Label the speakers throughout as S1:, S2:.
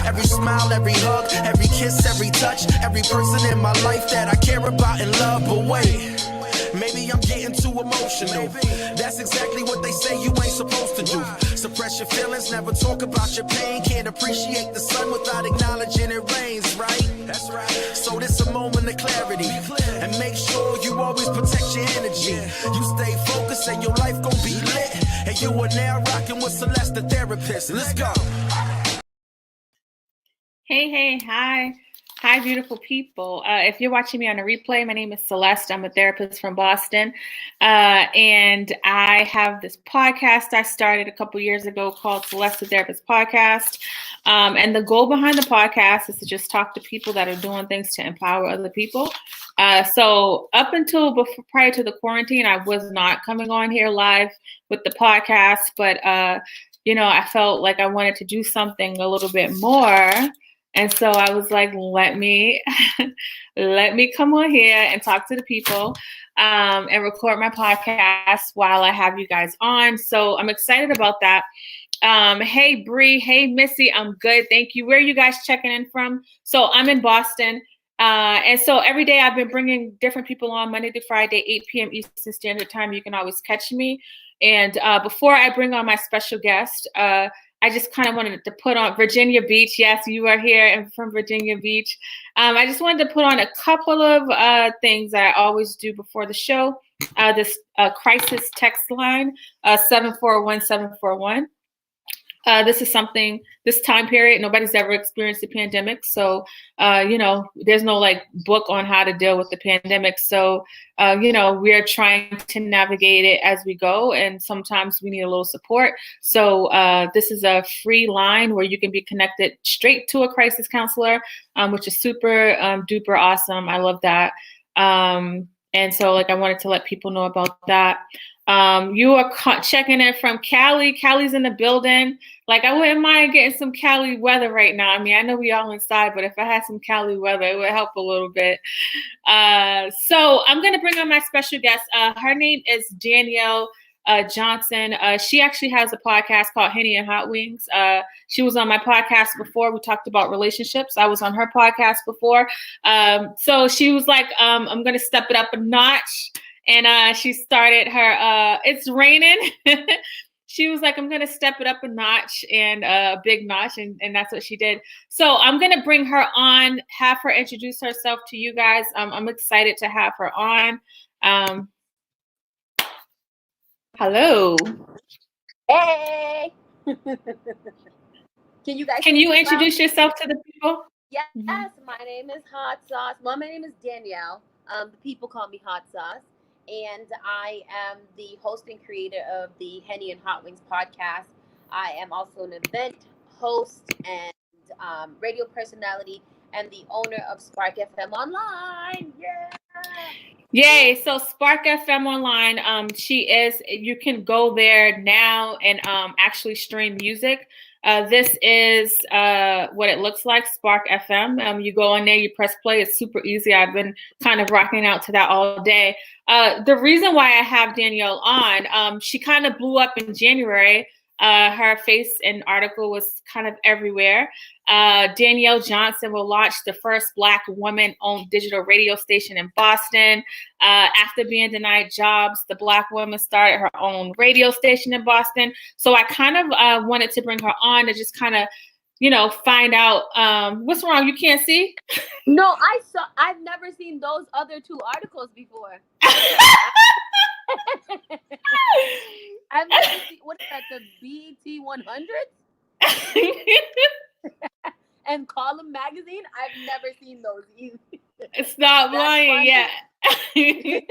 S1: Every smile, every hug, every kiss, every touch, every person in my life that I care about and love. But wait, maybe I'm getting too emotional. That's exactly what they say you ain't supposed to do. Suppress your feelings, never talk about your pain. Can't appreciate the sun without acknowledging it rains, right? That's right. So this a moment of clarity. And make sure you always protect your energy. You stay focused and your life gon' be lit. And you are now rocking with Celeste, the therapist. Let's go.
S2: Hey, hi. Hi, beautiful people. If you're watching me on a replay, my name is Celeste. I'm a therapist from Boston. And I have this podcast I started a couple years ago called Celeste, the Therapist Podcast. And the goal behind the podcast is to just talk to people that are doing things to empower other people. So up until prior to the quarantine, I was not coming on here live with the podcast, but, I felt like I wanted to do something a little bit more. And so I was like, let me come on here and talk to the people and record my podcast while I have you guys on. So I'm excited about that. Hey, Bree. Hey, Missy. I'm good. Thank you. Where are you guys checking in from? So I'm in Boston. And so every day I've been bringing different people on Monday to Friday, 8 p.m. Eastern Standard Time. You can always catch me. And before I bring on my special guest, I just kind of wanted to put on Virginia Beach. Yes, you are here and from Virginia Beach. I just wanted to put on a couple of things that I always do before the show. This crisis text line, 741-741. This is something, this time period, nobody's ever experienced the pandemic. So, there's no book on how to deal with the pandemic. So, we're trying to navigate it as we go. And sometimes we need a little support. So this is a free line where you can be connected straight to a crisis counselor, which is super duper awesome. I love that. And so I wanted to let people know about that. You are checking in from Cali. Cali's in the building. I wouldn't mind getting some Cali weather right now. I mean, I know we all inside, but if I had some Cali weather, it would help a little bit. So I'm going to bring on my special guest. Her name is Danielle Johnson. She actually has a podcast called Henny and Hot Wings. She was on my podcast before. We talked about relationships. I was on her podcast before. So she was like, I'm going to step it up a notch. And she started her, it's raining. She was like, I'm going to step it up a notch and a big notch. And that's what she did. So I'm going to bring her on, have her introduce herself to you guys. I'm excited to have her on. Hello.
S3: Hey. Can you
S2: introduce yourself to the people?
S3: Yes, My name is Hot Sauce. Well, my name is Danielle. The people call me Hot Sauce. And I am the host and creator of the Henny and Hot Wings podcast. I am also an event host and radio personality and the owner of Spark FM Online. Yeah.
S2: Yay. So Spark FM Online, you can go there now and actually stream music. This is what it looks like, Spark FM. You go on there, you press play. It's super easy. I've been kind of rocking out to that all day. The reason why I have Danielle on, she kind of blew up in January. Her face and article was kind of everywhere. Danielle Johnson will launch the first Black woman-owned digital radio station in Boston. After being denied jobs, the Black woman started her own radio station in Boston. So I kind of wanted to bring her on to just kind of, find out what's wrong. You can't see?
S3: No, I've never seen those other two articles before. I've never seen, what is that, the BET 100? And Column Magazine? I've never seen those either.
S2: It's not lying yet.
S3: Can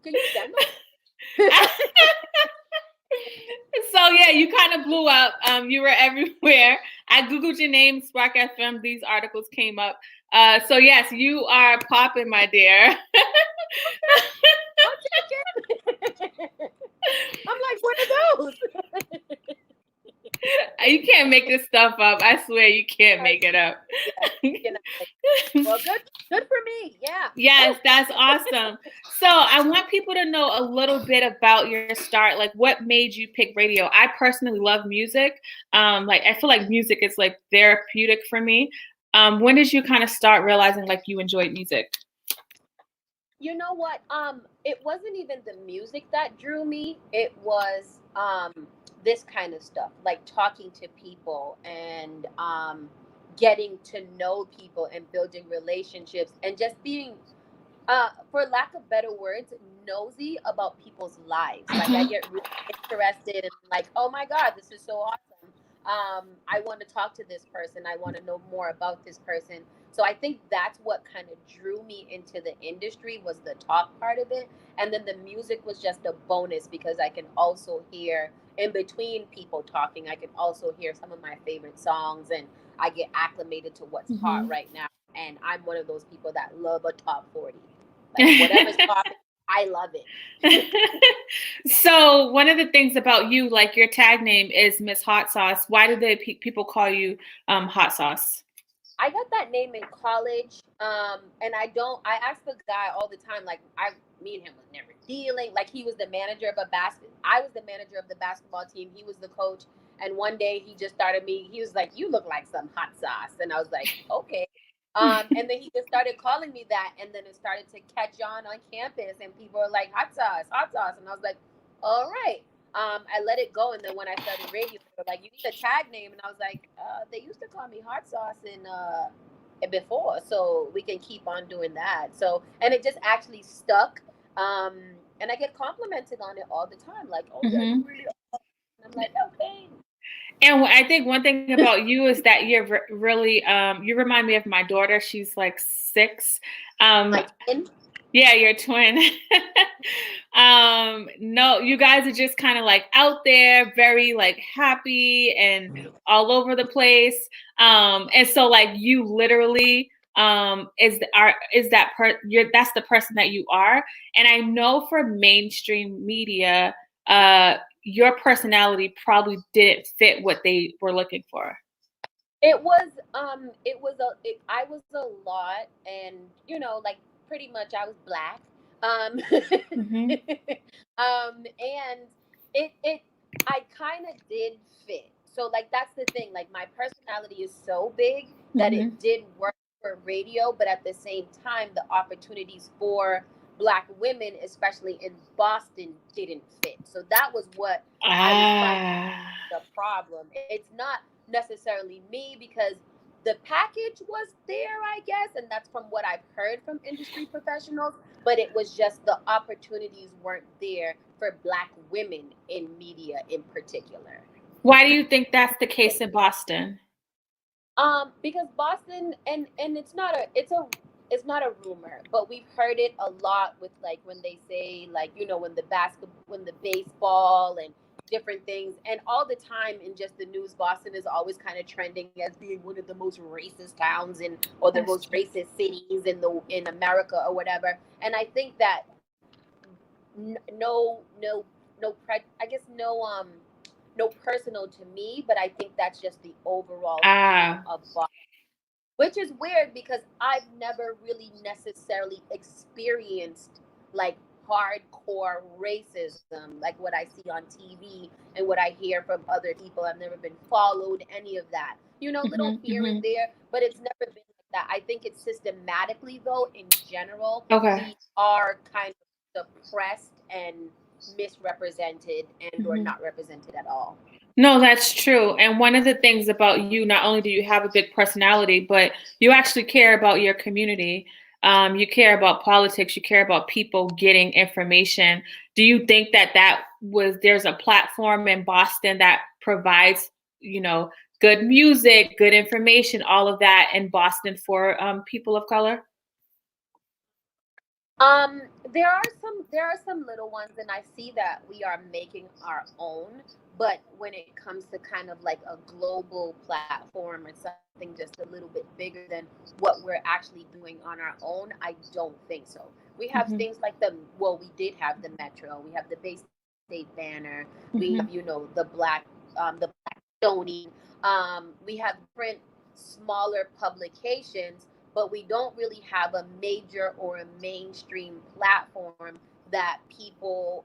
S3: you send them?
S2: So yeah, you kind of blew up. You were everywhere. I Googled your name, Spark FM. These articles came up. So yes, you are popping, my dear.
S3: I'm like, what are those?
S2: You can't make this stuff up. I swear you can't make it up.
S3: Well, good for me. Yeah.
S2: Yes, that's awesome. So I want people to know a little bit about your start. Like, what made you pick radio? I personally love music. Like, I feel like music is like therapeutic for me. When did you kind of start realizing like you enjoyed music?
S3: You know what? It wasn't even the music that drew me. It was this kind of stuff, like talking to people and getting to know people and building relationships and just being, for lack of better words, nosy about people's lives. Like I get really interested and like, oh my God, this is so awesome. I want to talk to this person. I want to know more about this person. So I think that's what kind of drew me into the industry, was the talk part of it. And then the music was just a bonus because I can also hear in between people talking, I can also hear some of my favorite songs and I get acclimated to what's hot right now. And I'm one of those people that love a top 40. Like whatever's popping, I love it.
S2: So one of the things about you, like your tag name is Miss Hot Sauce. Why do the people call you Hot Sauce?
S3: I got that name in college, and I ask the guy all the time, like, me and him was never dealing. Like, he was the manager of I was the manager of the basketball team. He was the coach. And one day he just started me, he was like, you look like some hot sauce. And I was like, okay. And then he just started calling me that. And then it started to catch on campus. And people were like, hot sauce, hot sauce. And I was like, all right. I let it go, and then when I started radio, they were like, "You need a tag name," and I was like, "They used to call me Hot Sauce before, so we can keep on doing that." So, and it just actually stuck, and I get complimented on it all the time, like, "Oh, yeah, you really are." And I'm like, "Okay."
S2: And I think one thing about you is that you're really, you remind me of my daughter. She's like 6.
S3: My twin?
S2: Yeah, your twin. No, you guys are just kind of like out there, very like happy and all over the place. And so like you literally that's the person that you are. And I know for mainstream media, your personality probably didn't fit what they were looking for.
S3: It was I was a lot, and like pretty much I was black.
S2: Mm-hmm.
S3: And it I kind of did fit. So like that's the thing. Like my personality is so big that
S2: Mm-hmm.
S3: it did work for radio, but at the same time, the opportunities for Black women, especially in Boston, didn't fit. So that was what I was finding the problem. It's not necessarily me because the package was there, I guess, and that's from what I've heard from industry professionals, but it was just the opportunities weren't there for Black women in media in particular.
S2: Why do you think that's the case in Boston?
S3: Because Boston, and it's not a rumor, but we've heard it a lot with like when they say like when the baseball and different things, and all the time in just the news, Boston is always kind of trending as being one of the most racist towns or the most racist cities in America or whatever. And I think that I guess no personal to me, but I think that's just the overall theme of Boston. Which is weird because I've never really necessarily experienced like hardcore racism, like what I see on TV and what I hear from other people. I've never been followed, any of that. Little here and there, but it's never been like that. I think it's systematically, though, in general, we are kind of suppressed and misrepresented and or not represented at all.
S2: No, that's true. And one of the things about you, not only do you have a big personality, but you actually care about your community. You care about politics. You care about people getting information. Do you think that there's a platform in Boston that provides, good music, good information, all of that in Boston for people of color?
S3: There are some little ones, and I see that we are making our own, but when it comes to kind of like a global platform or something just a little bit bigger than what we're actually doing on our own, I don't think so. We have things like we did have the Metro, we have the Bay State Banner, we have the Black Stony, we have different smaller publications, but we don't really have a major or a mainstream platform that people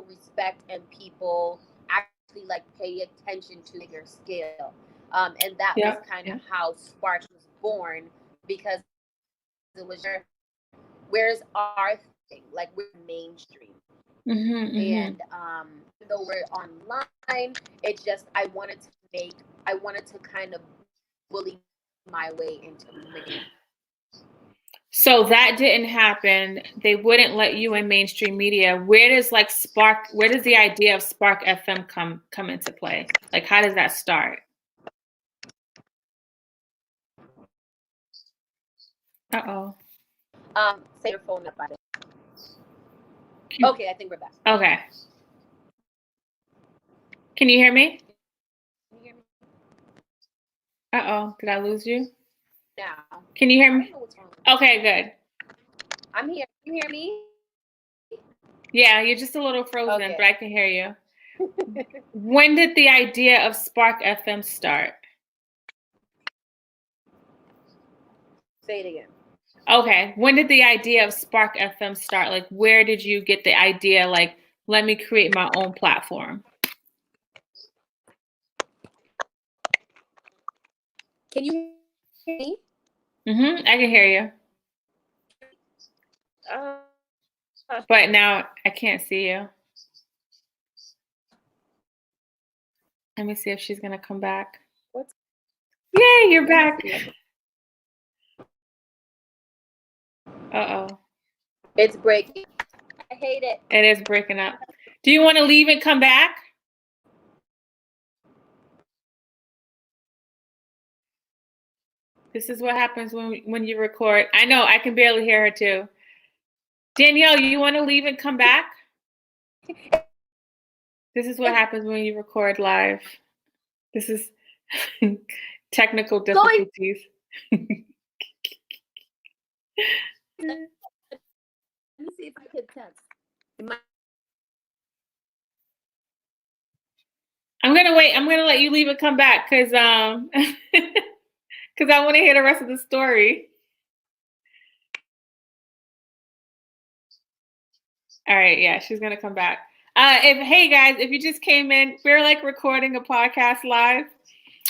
S3: respect and people actually like pay attention to bigger scale. And that was kind of how Spark was born, because it was where's our thing, like we're mainstream. And though we're online, it's just I wanted to kind of bully my way into making.
S2: So that didn't happen. They wouldn't let you in mainstream media. Where does the idea of Spark FM come into play? Like, how does that start? Uh-oh.
S3: Say your phone up by it. Okay, I think we're back.
S2: Okay. Can you hear me?
S3: Can you hear me?
S2: Uh-oh. Did I lose you?
S3: Now.
S2: Can you hear me?
S3: I don't know what's wrong.
S2: Okay, good.
S3: I'm here. Can you hear me?
S2: Yeah, you're just a little frozen,
S3: Okay.
S2: but I can hear you. When did the idea of Spark FM start?
S3: Say it again.
S2: Okay. When did the idea of Spark FM start? Like, where did you get the idea, like, let me create my own platform?
S3: Can you hear me?
S2: I can hear you. But now I can't see you. Let me see if she's going to come back. Yay, you're back. Uh-oh.
S3: It's breaking. I hate it.
S2: It is breaking up. Do you want to leave and come back? This is what happens when you record. I know, I can barely hear her too. Danielle, you want to leave and come back? This is what happens when you record live. This is technical difficulties.
S3: Let me see if I can text.
S2: I'm gonna wait. I'm gonna let you leave and come back because I want to hear the rest of the story. All right, yeah, she's gonna come back. Hey guys, if you just came in, we're like recording a podcast live.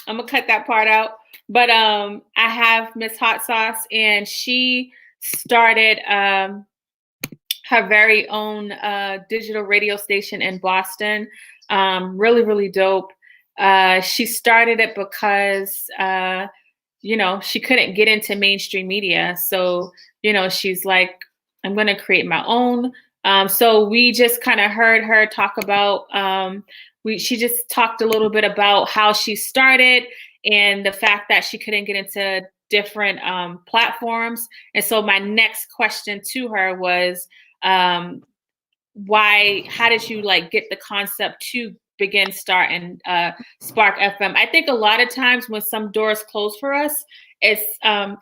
S2: I'm gonna cut that part out. But I have Miss Hot Sauce, and she started her very own digital radio station in Boston. Really, really dope. She started it because she couldn't get into mainstream media. So, she's like, I'm gonna create my own. So we just kind of heard her talk about, she just talked a little bit about how she started and the fact that she couldn't get into different platforms. And so my next question to her was, how did you like get the concept to start and Spark FM? I think a lot of times when some doors close for us, it's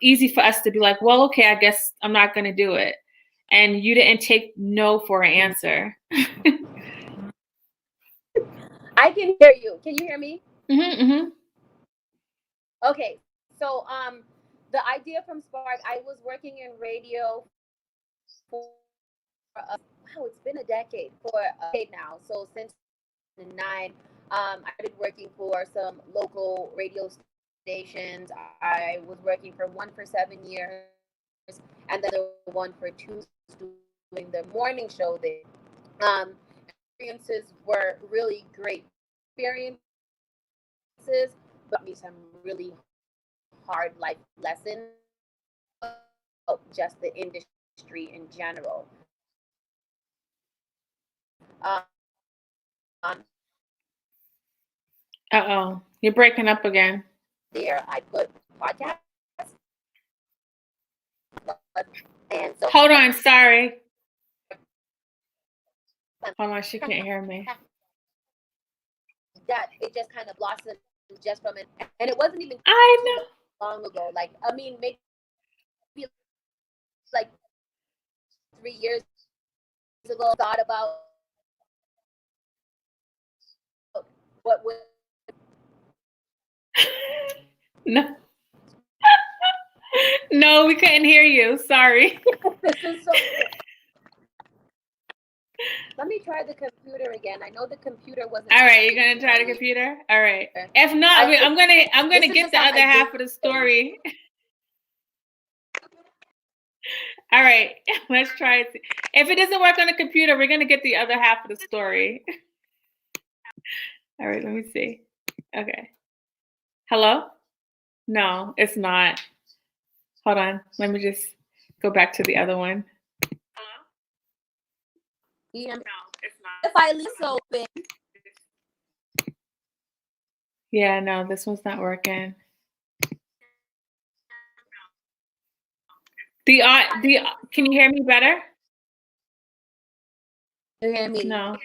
S2: easy for us to be like, well, okay, I guess I'm not going to do it. And you didn't take no for an answer.
S3: I can hear you. Can you hear me?
S2: Mm-hmm.
S3: Okay. So the idea from Spark, I was working in radio for it's been a decade now. So since 2009, I've been working for some local radio stations. I was working for one for 7 years, and then the one for 2 doing the morning show there. Experiences were really great experiences, but me some really hard life lessons about just the industry in general.
S2: Uh-oh, you're breaking up again.
S3: There, I put podcasts. And so,
S2: hold on, sorry. Hold on, she can't hear me.
S3: That it just kind of blossomed just from it, and it wasn't even long ago. Like, I mean, maybe like 3 years ago, thought about what would.
S2: No. No, we couldn't hear you. Sorry.
S3: This is so. Let me try the computer again. I know the computer wasn't.
S2: All right, you're gonna try the computer. All right. If not, I'm gonna get the other half of the story. All right, let's try it. If it doesn't work on the computer, we're gonna get the other half of the story. All right, let me see. Okay. Hello? No, it's not. Hold on. Let me just go back to the other one.
S3: Yeah. No, it's not. If I leave this open.
S2: Yeah, no, this one's not working. Can you hear me better?
S3: You hear me?
S2: No.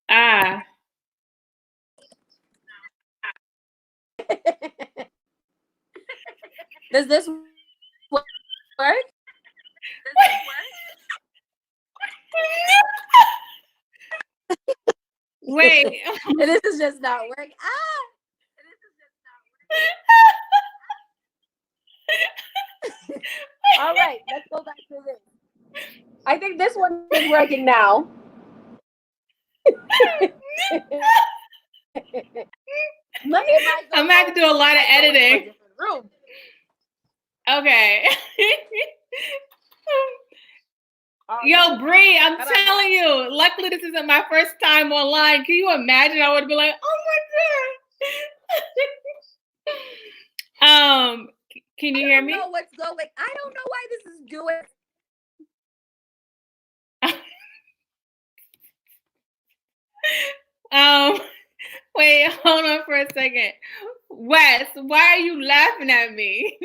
S2: Ah.
S3: Does this work?
S2: Wait.
S3: This is just not working. All right, let's go back to this. I think this one is working now.
S2: I'm gonna have to do a lot of editing. Okay. Yo, Bree, I'm telling you, luckily this isn't my first time online. Can you imagine? I would be like, oh my God. Can you hear me?
S3: I don't know what's going. I don't know why this is doing.
S2: Wait, hold on for a second. Wes, why are you laughing at me?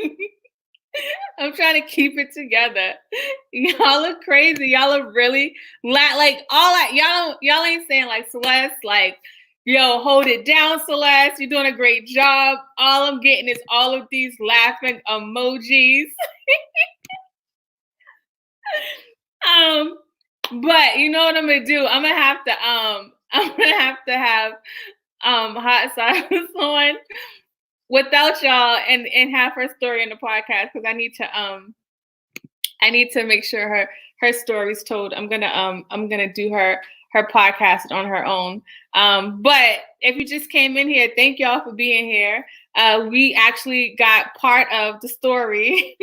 S2: I'm trying to keep it together. Y'all are crazy. Y'all are really like all that. Y'all ain't saying like Celeste, like, yo, hold it down, Celeste. You're doing a great job. All I'm getting is all of these laughing emojis. But you know what I'm gonna do? I'm gonna have to have hot sauce on without y'all and have her story in the podcast because I need to make sure her story's told. I'm gonna do her podcast on her own. But if you just came in here, thank y'all for being here. We actually got part of the story.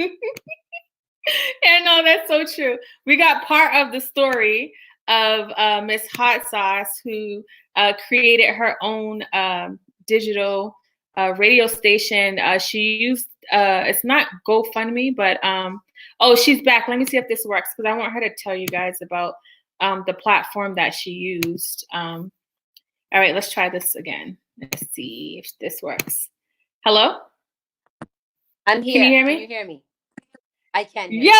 S2: Yeah, no, that's so true. We got part of the story of Miss Hot Sauce, who created her own digital radio station. She used it's not GoFundMe, but oh, she's back. Let me see if this works because I want her to tell you guys about the platform that she used. All right, let's try this again. Let's see if this works. Hello?
S3: I'm here.
S2: Can you hear me?
S3: Can you hear me? I can hear
S2: you.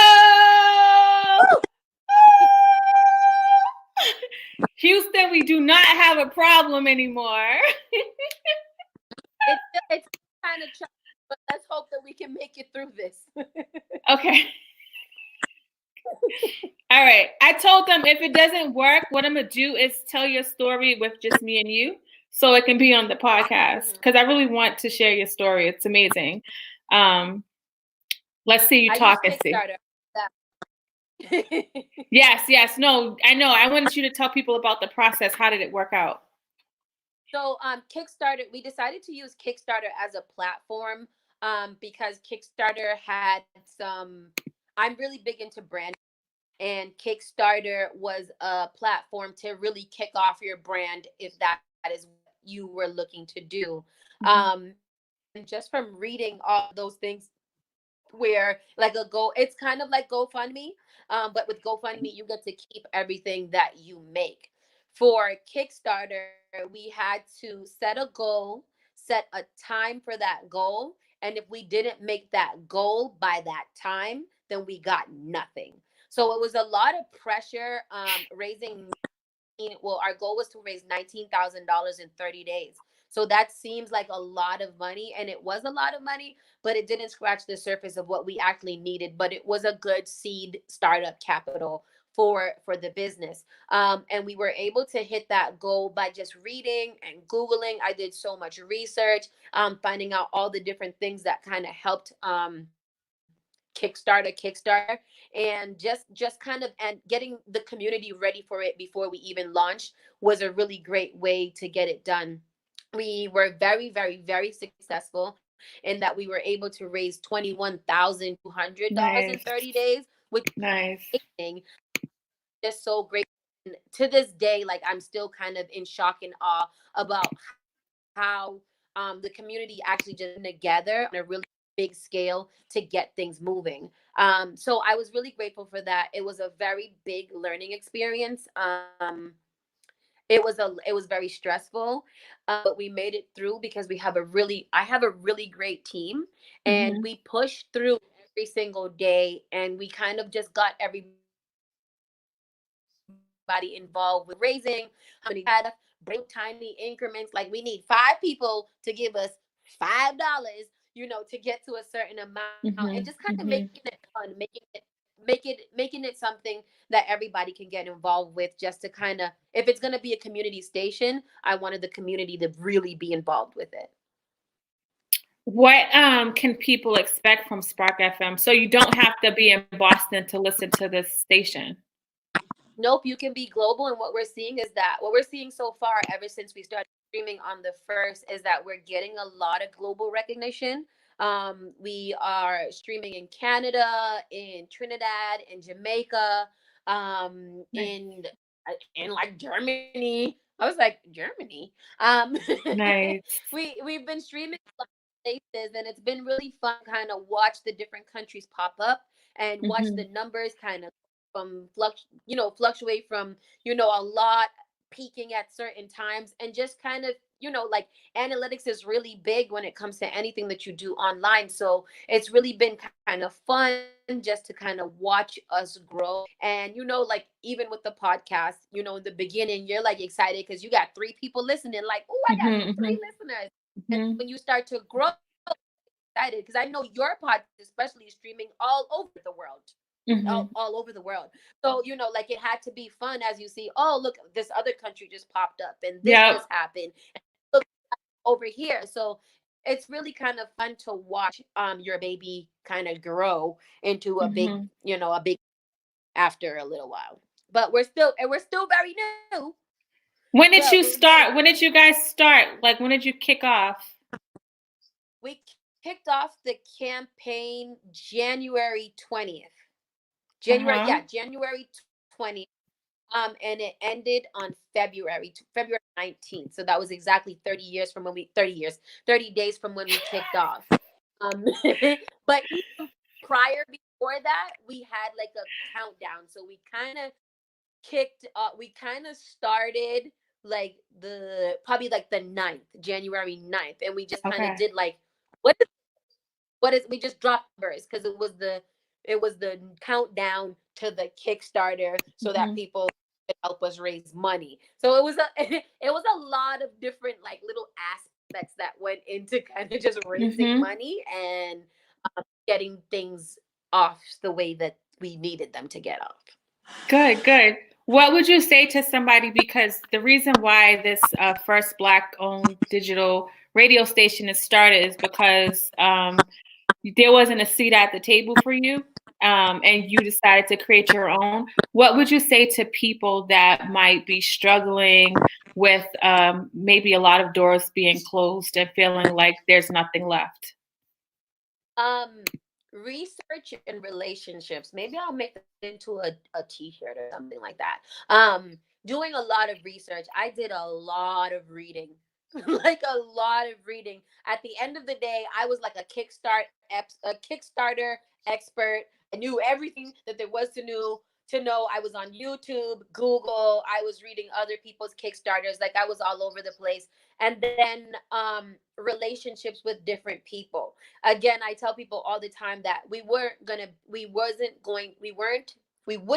S2: Houston, we do not have a problem anymore.
S3: It's kind of choppy, but let's hope that we can make it through this.
S2: Okay. All right. I told them if it doesn't work, what I'm going to do is tell your story with just me and you so it can be on the podcast because I really want to share your story. It's amazing. Let's see you talk and see. Yes. No, I know. I wanted you to tell people about the process. How did it work out?
S3: So Kickstarter, we decided to use Kickstarter as a platform because Kickstarter had I'm really big into branding, and Kickstarter was a platform to really kick off your brand if that is what you were looking to do. And just from reading all those things where like it's kind of like GoFundMe, but with GoFundMe, you get to keep everything that you make. For Kickstarter, we had to set a goal, set a time for that goal. And if we didn't make that goal by that time, then we got nothing. So it was a lot of pressure raising. Well, our goal was to raise $19,000 in 30 days. So that seems like a lot of money. And it was a lot of money, but it didn't scratch the surface of what we actually needed. But it was a good seed startup capital for the business. And we were able to hit that goal by just reading and Googling. I did so much research, finding out all the different things that kind of helped Kickstarter, and just kind of and getting the community ready for it before we even launched was a really great way to get it done. We were very, very, very successful in that we were able to raise $21,200 in
S2: Nice.
S3: 30 days, which
S2: Nice.
S3: is amazing. Just so great. And to this day, like, I'm still kind of in shock and awe about how the community actually just together on a really big scale to get things moving. So I was really grateful for that. It was a very big learning experience. It was very stressful, but we made it through because I have a really great team, and
S2: Mm-hmm.
S3: we pushed through every single day, and we kind of just got everybody involved with raising how many break tiny increments. Like, we need 5 people to give us $5, to get to a certain amount, and just kind of
S2: Mm-hmm.
S3: making it
S2: Mm-hmm.
S3: fun, making it something that everybody can get involved with, just to kind of, if it's going to be a community station, I wanted the community to really be involved with it.
S2: What can people expect from Spark FM? So you don't have to be in Boston to listen to this station.
S3: Nope, you can be global. And what we're seeing so far, ever since we started streaming on the first, is that we're getting a lot of global recognition. We are streaming in Canada, in Trinidad, in Jamaica,
S2: Nice.
S3: in like Germany. I was like, Germany.
S2: Nice.
S3: We've been streaming a lot of places, and it's been really fun kind of watch the different countries pop up and watch
S2: Mm-hmm.
S3: the numbers kind of fluctuate from, a lot peaking at certain times, and just kind of, like, analytics is really big when it comes to anything that you do online. So it's really been kind of fun just to kind of watch us grow. And, like, even with the podcast, in the beginning, you're like excited because you got 3 people listening, like, oh, I got
S2: Mm-hmm.
S3: 3 listeners. And
S2: Mm-hmm.
S3: when you start to grow, excited because I know your podcast, especially, is streaming all over the world.
S2: Mm-hmm.
S3: All over the world. So, like, it had to be fun as you see, oh, look, this other country just popped up, and this
S2: Yep.
S3: just happened. And look over here. So it's really kind of fun to watch your baby kind of grow into
S2: Mm-hmm.
S3: a big after a little while. But we're still very new.
S2: When did
S3: But
S2: you
S3: we're still
S2: start? When did you guys start? Like, when did you kick off?
S3: we kicked off the campaign January 20th.
S2: Uh-huh.
S3: January 20th. And it ended on February 19th. So that was exactly 30 days from when we kicked off. Um, but even prior, before that, we had like a countdown. So we kind of started like probably like the 9th, January 9th. And we just kind of
S2: Okay.
S3: did like, what we just dropped numbers because it was the countdown to the Kickstarter, so that
S2: Mm-hmm.
S3: people could help us raise money. So it was a it was a lot of different, like, little aspects that went into kind of just raising
S2: Mm-hmm.
S3: money and getting things off the way that we needed them to get off.
S2: Good, good. What would you say to somebody? Because the reason why this first Black-owned digital radio station is started is because there wasn't a seat at the table for you, and you decided to create your own. What would you say to people that might be struggling with maybe a lot of doors being closed and feeling like there's nothing left?
S3: Um, Research and relationships. Maybe I'll make that into a t-shirt or something like that. Doing a lot of research. I did a lot of reading. Like, a lot of reading. At the end of the day, I was like a Kickstarter expert. I knew everything that there was to know. I was on YouTube, Google. I was reading other people's Kickstarters. Like, I was all over the place. And then relationships with different people. Again, I tell people all the time that we would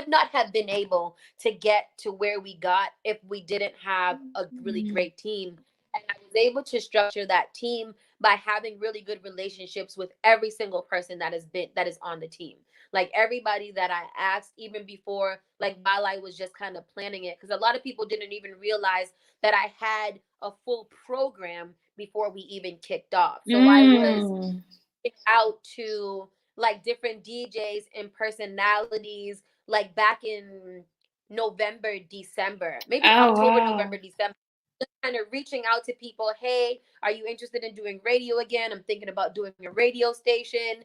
S3: not have been able to get to where we got if we didn't have a really great team. And I was able to structure that team by having really good relationships with every single person that is on the team. Like everybody that I asked, even before, like while I was just kind of planning it, because a lot of people didn't even realize that I had a full program before we even kicked off. So I was
S2: Mm.
S3: out to like different DJs and personalities like back in November, December, maybe
S2: Oh,
S3: October,
S2: wow.
S3: November, December, just kind of reaching out to people. Hey, are you interested in doing radio again? I'm thinking about doing a radio station.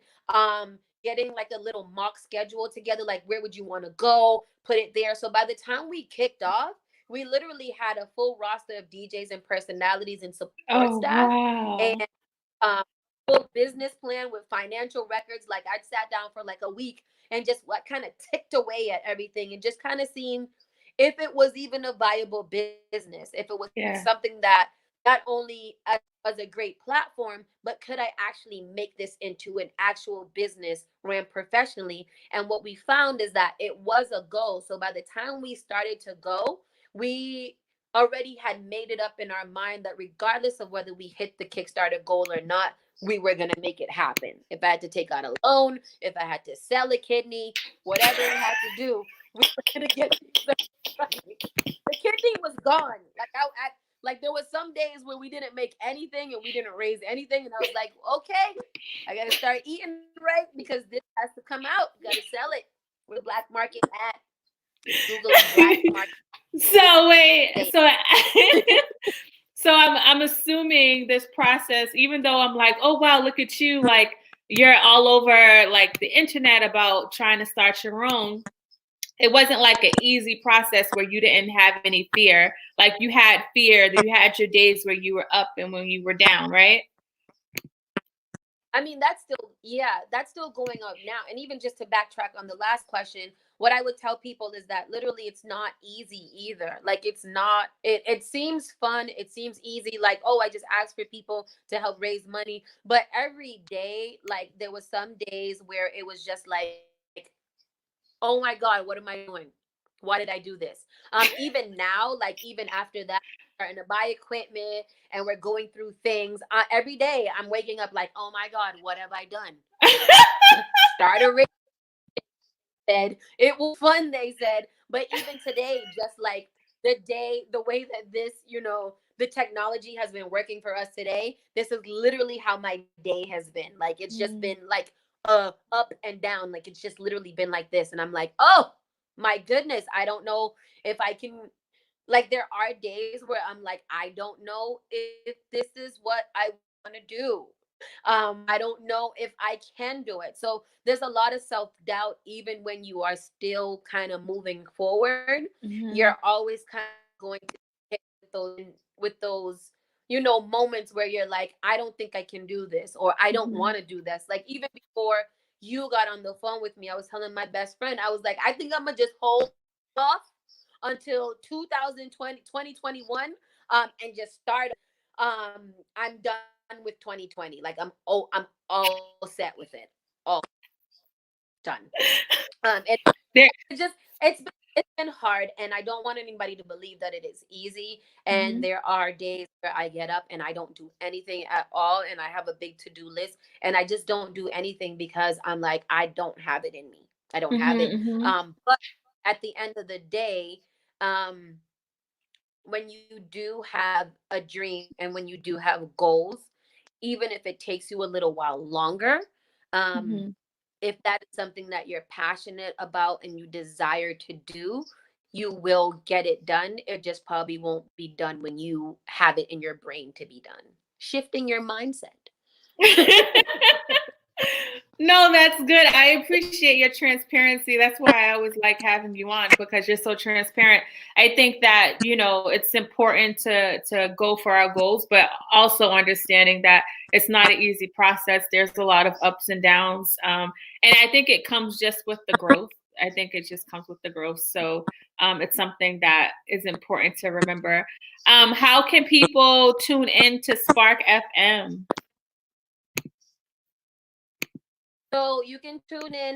S3: Getting like a little mock schedule together, like where would you want to go, put it there. So by the time we kicked off, we literally had a full roster of DJs and personalities and support
S2: Oh,
S3: staff. And
S2: wow.
S3: um, full business plan with financial records. Like I'd sat down for like a week and just what kind of ticked away at everything and just kind of seen if it was even a viable business, if it was
S2: Yeah.
S3: something that not only was a great platform, but could I actually make this into an actual business ran professionally? And what we found is that it was a go. So by the time we started to go, we already had made it up in our mind that regardless of whether we hit the Kickstarter goal or not, we were going to make it happen. If I had to take out a loan, if I had to sell a kidney, whatever it had to do, we were going to get the kidney was gone. Like there was some days where we didn't make anything and we didn't raise anything, and I was like, okay, I got to start eating right because this has to come out. Got to sell it with black market at Google black market.
S2: So wait, so so I'm assuming this process, even though I'm like, oh wow, look at you, like you're all over like the internet about trying to start your own. It wasn't like an easy process where you didn't have any fear. Like you had fear, that you had your days where you were up and when you were down, right?
S3: I mean, that's still going up now. And even just to backtrack on the last question, what I would tell people is that literally it's not easy either. Like it's not, it seems fun, it seems easy, like, oh, I just asked for people to help raise money. But every day, like there was some days where it was just like, oh my God, what am I doing? Why did I do this? Even now, like even after that, starting to buy equipment and we're going through things. Every day I'm waking up like, oh my God, what have I done? Start a radio, said it was fun, they said. But even today, just like the way that this, the technology has been working for us today, this is literally how my day has been. Like it's just
S2: Mm.
S3: been like up and down. Like it's just literally been like this. And I'm like, oh my goodness, I don't know if I can, like there are days where I'm like, I don't know if this is what I want to do. I don't know if I can do it. So there's a lot of self-doubt even when you are still kind of moving forward.
S2: Mhm.
S3: You're always kind of going to hit with those moments where you're like, I don't think I can do this, or I don't
S2: Mhm.
S3: want to do this. Like even before you got on the phone with me, I was telling my best friend, I was like, I think I'm gonna just hold off until 2020 2021, and just start. I'm done with 2020. Like I'm all set with it. All done. And
S2: There.
S3: it just it's been hard, and I don't want anybody to believe that it is easy. And
S2: Mhm.
S3: there are days where I get up and I don't do anything at all, and I have a big to-do list, and I just don't do anything because I'm like, I don't have it in me. I don't have
S2: Mhm.
S3: it.
S2: Mhm.
S3: But at the end of the day, um, when you do have a dream and when you do have goals, even if it takes you a little while longer, um,
S2: Mhm.
S3: if that is something that you're passionate about and you desire to do, you will get it done. It just probably won't be done when you have it in your brain to be done. Shifting your mindset.
S2: No, that's good. I appreciate your transparency. That's why I always like having you on because you're so transparent. I think that, it's important to go for our goals, but also understanding that it's not an easy process. There's a lot of ups and downs. And I think it comes just with the growth. I think it just comes with the growth. So it's something that is important to remember. How can people tune in to Spark FM?
S3: So you can tune in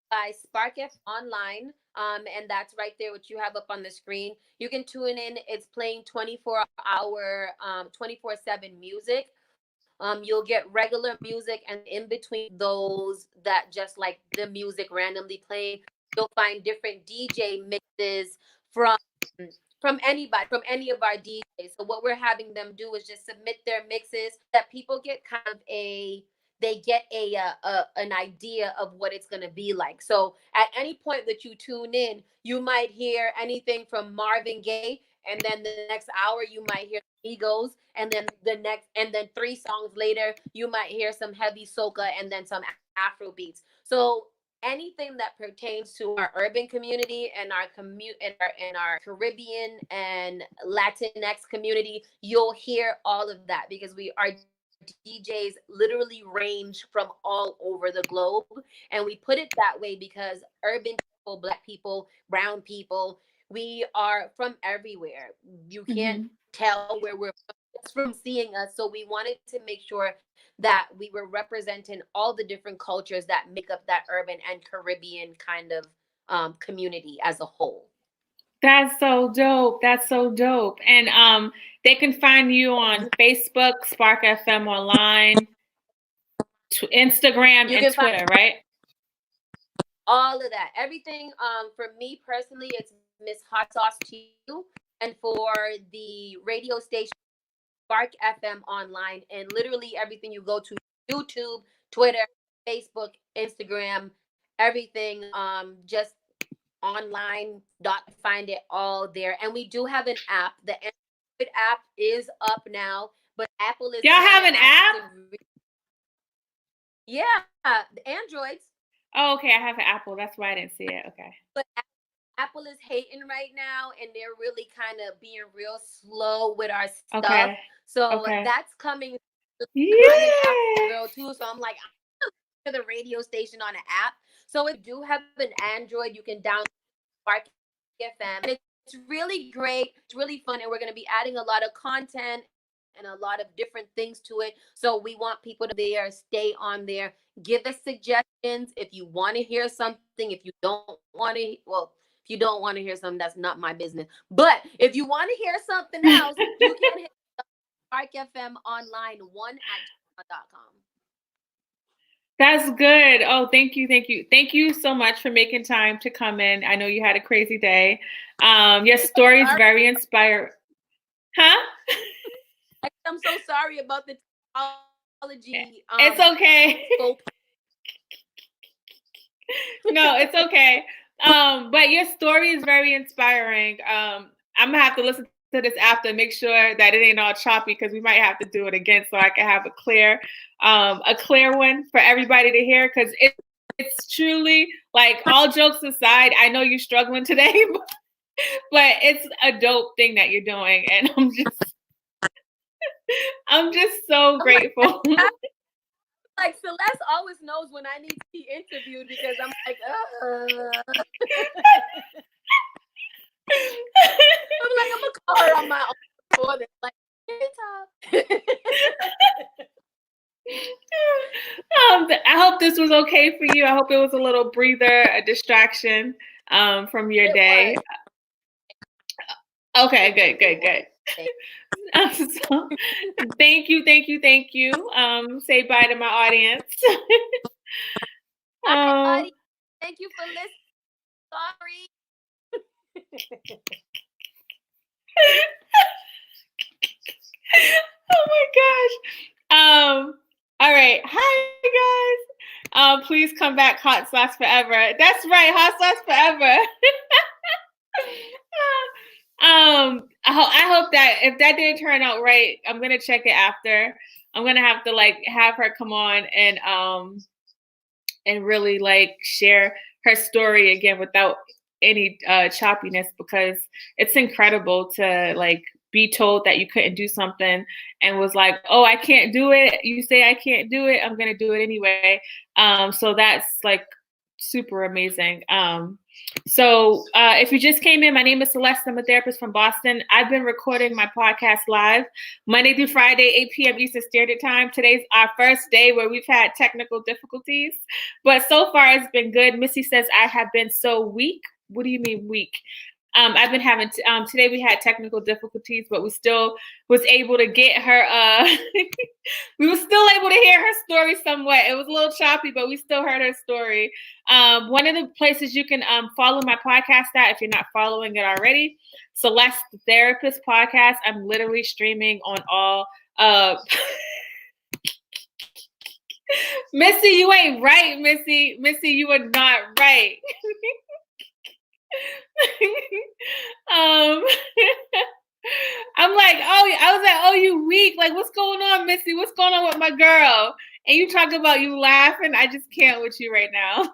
S3: by Spark F online And that's right there, what you have up on the screen. You can tune in. It's playing 24-hour, 24/7 music. You'll get regular music, and in between those that just like the music randomly playing, you'll find different DJ mixes from anybody, from any of our DJs. So what we're having them do is just submit their mixes that people get kind of an idea of what it's going to be like. So at any point that you tune in, you might hear anything from Marvin Gaye, and then the next hour you might hear Egos, and then 3 songs later you might hear some heavy soca and then some Afro beats. So anything that pertains to our urban community and our our Caribbean and Latinx community, you'll hear all of that, because our DJs literally range from all over the globe. And we put it that way because urban people, Black people, brown people, we are from everywhere. You can't tell where we're from just from seeing us. So we wanted to make sure that we were representing all the different cultures that make up that urban and Caribbean kind of community as a whole.
S2: That's so dope. That's so dope. And they can find you on Facebook, Spark FM Online, Instagram, and Twitter, right?
S3: All of that. Everything. For me personally, it's Miss Hot Sauce to you. And for the radio station, Spark FM Online, and literally everything, you go to YouTube, Twitter, Facebook, Instagram, everything, just online, find it all there. And we do have an app. The Android app is up now, but Apple is...
S2: Y'all have an app?
S3: Yeah, the Androids.
S2: Oh, okay. I have an Apple. That's why I didn't see it. Okay.
S3: But Apple is hating right now, and they're really kind of being real slow with our stuff.
S2: Okay.
S3: So that's coming.
S2: Yeah.
S3: I'm an Apple girl too, so I'm like, I'm to the radio station on an app. So if you do have an Android, you can download Spark FM. It's really great. It's really fun, and we're going to be adding a lot of content and a lot of different things to it. So we want people to be there, stay on there, give us suggestions. If you want to hear something, if you don't want to, well, if you don't want to hear something, that's not my business. But if you want to hear something else, you can hit Spark FM Online 1@gmail.com.
S2: That's good. Oh, thank you. Thank you. Thank you so much for making time to come in. I know you had a crazy day. Your story is very inspiring. Huh?
S3: I'm so sorry about the technology.
S2: It's okay. No, it's okay. But your story is very inspiring. I'm gonna have to listen to this after and make sure that it ain't all choppy, because we might have to do it again so I can have a clear one for everybody to hear, because it's truly, like, all jokes aside, I know you're struggling today, but it's a dope thing that you're doing, and I'm just so grateful.
S3: Like, Celeste always knows when I need to be interviewed, because I'm like, I'm gonna call her on my own phone. Like,
S2: I hope this was okay for you. I hope it was a little breather, a distraction from your day. Okay, good. So, thank you. Say bye to my audience.
S3: Thank you for listening. Sorry.
S2: Oh my gosh. All right. Hi guys. Please come back, Hot Sauce Forever. That's right, Hot Sauce Forever. I hope that if that didn't turn out right, I'm gonna check it after. I'm gonna have to have her come on and really share her story again without any choppiness, because it's incredible to be told that you couldn't do something and was like, oh, I can't do it. You say I can't do it, I'm gonna do it anyway. So that's super amazing. So if you just came in, my name is Celeste. I'm a therapist from Boston. I've been recording my podcast live Monday through Friday, 8 p.m. Eastern Standard Time. Today's our first day where we've had technical difficulties, but so far it's been good. Missy says I have been so weak. What do you mean weak? I've been having, today we had technical difficulties, but we still was able to get her, we were still able to hear her story somewhat. It was a little choppy, but we still heard her story. One of the places you can follow my podcast at, if you're not following it already, Celeste the Therapist podcast. I'm literally streaming on all, Missy, you ain't right, Missy. Missy, you are not right. I'm like, oh, I was like, oh, you weak. Like, what's going on, Missy? What's going on with my girl? And you talk about you laughing. I just can't with you right now.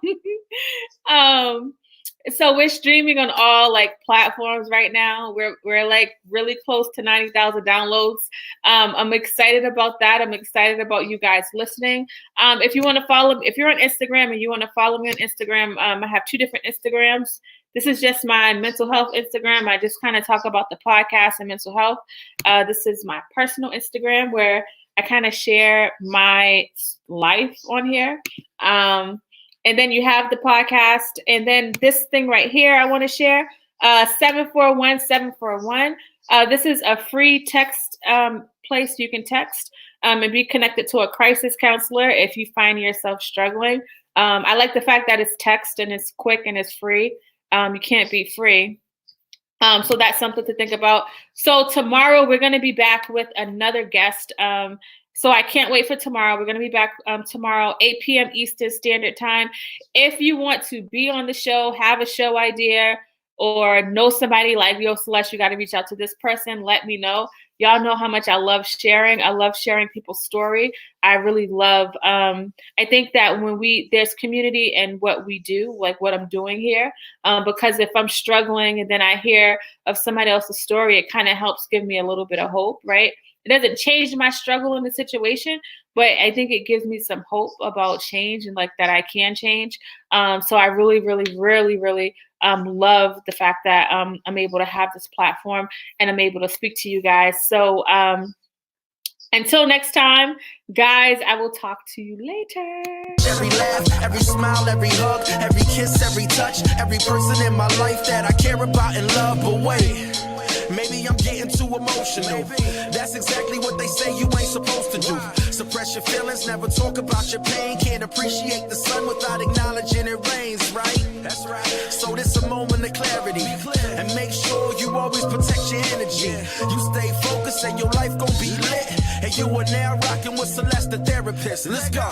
S2: So we're streaming on all like platforms right now. We're like really close to 90,000 downloads. I'm excited about that. I'm excited about you guys listening. If you want to follow, if you're on Instagram and you want to follow me on Instagram, I have 2 different Instagrams. This is just my mental health Instagram. I just kind of talk about the podcast and mental health. This is my personal Instagram where I kind of share my life on here. And then you have the podcast. And then this thing right here I want to share, 741-741. This is a free text place you can text and be connected to a crisis counselor if you find yourself struggling. I like the fact that it's text and it's quick and it's free. You can't be free. So that's something to think about. So tomorrow we're going to be back with another guest. So I can't wait for tomorrow. We're going to be back tomorrow, 8 p.m. Eastern Standard Time. If you want to be on the show, have a show idea, or know somebody like, yo, Celeste, you got to reach out to this person, let me know. Y'all know how much I love sharing. I love sharing people's story. I really love, I think that when there's community in what we do, like what I'm doing here, because if I'm struggling and then I hear of somebody else's story, it kind of helps give me a little bit of hope, right? It doesn't change my struggle in the situation, but I think it gives me some hope about change and like that I can change. So I really, really, really, really love the fact that I'm able to have this platform and I'm able to speak to you guys. So until next time, guys, I will talk to you later.
S1: Every laugh, every smile, every hug, every kiss, every touch, every person in my life that I care about and love. But wait, maybe I'm getting too emotional. That's exactly what they say you ain't supposed to do. Suppress your feelings, never talk about your pain. Can't appreciate the sun without acknowledging it rains, right? That's right. So this a moment of clarity. And make sure you always protect your energy. You stay focused and your life gon' be lit. And you are now rocking with Celeste the Therapist. Let's go.